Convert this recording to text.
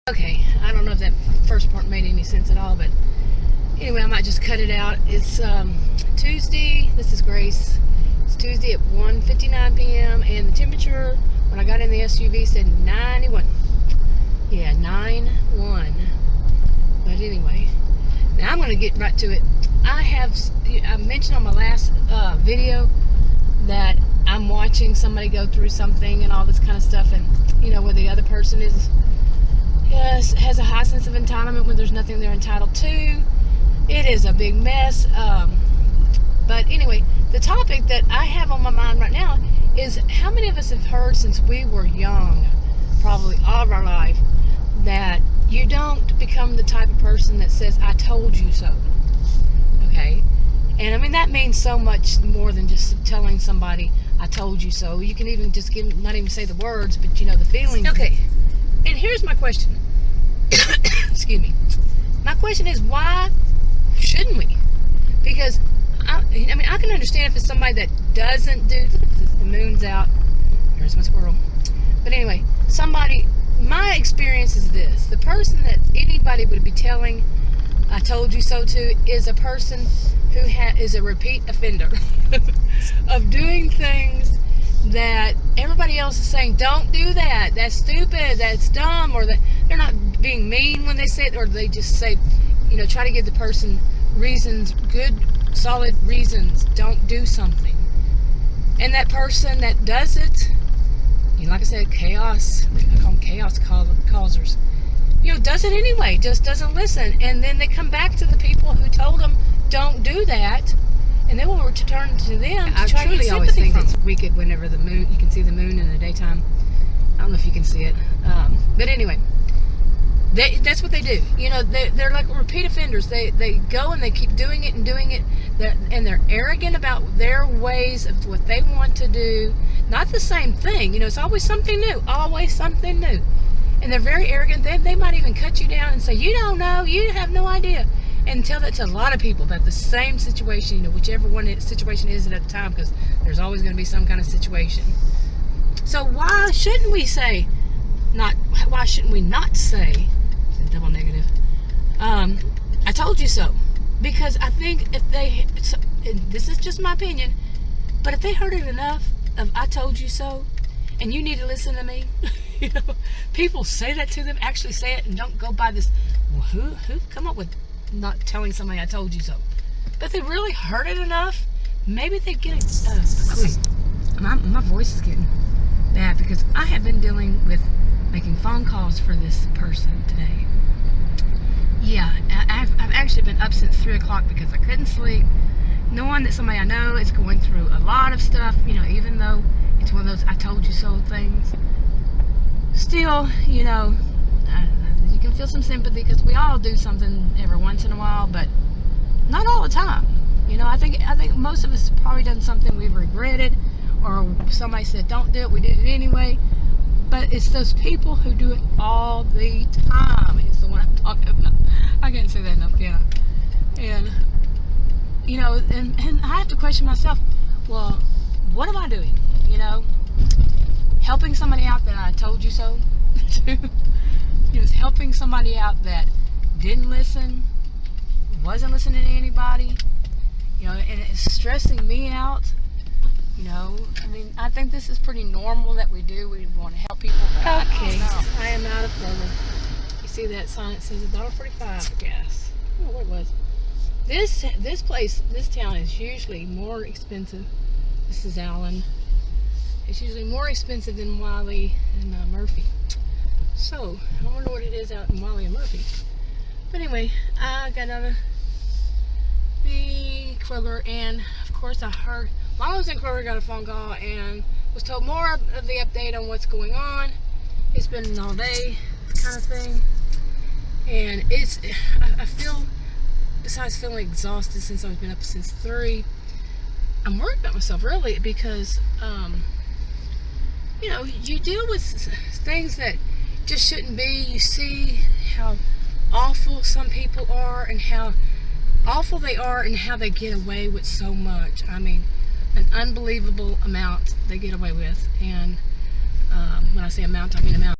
Okay, I don't know if that first part made any sense at all, but anyway, I might just cut it out. It's Tuesday. This is Grace. It's Tuesday at 1:59 p.m. and the temperature when I got in the SUV said 91. Yeah, 91. But anyway, now I'm going to get right to it. I mentioned on my last video that I'm watching somebody go through something and all this kind of stuff, and where the other person has a high sense of entitlement when there's nothing they're entitled to. It is a big mess. But anyway, the topic that I have on my mind right now is how many of us have heard since we were young, probably all of our life, that you don't become the type of person that says, I told you so. Okay? And I mean, that means so much more than just telling somebody, I told you so. You can even just not even say the words, but the feelings. Okay. And here's my question. Excuse me. My question is, why shouldn't we? Because, I can understand if it's somebody that doesn't do, look at this, the moon's out. There's my squirrel. But anyway, my experience is this. The person that anybody would be telling, I told you so to, is a person who is a repeat offender of doing things that everybody else is saying, don't do that, that's stupid, that's dumb, or that they're not being mean when they say it, or they just say, try to give the person reasons, good, solid reasons, don't do something. And that person that does it, like I said, chaos, I call them chaos causers, does it anyway, just doesn't listen. And then they come back to the people who told them, don't do that, and they will return to them. I truly always think it's wicked whenever the moon, you can see the moon in the daytime. I don't know if you can see it. But anyway, that's what they do. They're like repeat offenders. They go and they keep doing it and doing it. And they're arrogant about their ways of what they want to do. Not the same thing. It's always something new. Always something new. And they're very arrogant. They might even cut you down and say, you don't know. You have no idea. And tell that to a lot of people about the same situation, whichever one situation is at the time, because there's always going to be some kind of situation. So why shouldn't we why shouldn't we not say, double negative, I told you so? Because I think this is just my opinion, but if they heard it enough of I told you so, and you need to listen to me, people say that to them, actually say it, and don't go by this, well, who come up with not telling somebody I told you so? But if they really heard it enough, maybe they get a clue. My voice is getting bad because I have been dealing with making phone calls for this person today. Yeah, I've actually been up since 3 o'clock because I couldn't sleep, knowing that somebody I know is going through a lot of stuff, even though it's one of those I told you so things. Still, you can feel some sympathy because we all do something every once in a while, but not all the time. I think most of us have probably done something we've regretted, or somebody said don't do it, we did it anyway. But it's those people who do it all the time is the one I'm talking about. I can't say that enough, can I? And and I have to question myself, well, what am I doing? Helping somebody out that I told you so to. Helping somebody out that didn't listen, wasn't listening to anybody, and it's stressing me out. I think this is pretty normal that we do. We want to help people. Okay, I am out of Kroger. You see that sign? It says $1.45 for gas. I don't know what it was. This town is usually more expensive. This is Allen. It's usually more expensive than Wiley and Murphy. So, I wonder what it is out in Wiley and Murphy. But anyway, I got out of the Kroger, and of course I heard, while I was in Kroger, I got a phone call and was told more of the update on what's going on. It's been an all day kind of thing. And I feel, besides feeling exhausted since I've been up since 3, I'm worried about myself really because, you deal with things that just shouldn't be. You see how awful some people are and how awful they are and how they get away with so much. An unbelievable amount they get away with. And when I say amount, I mean amount.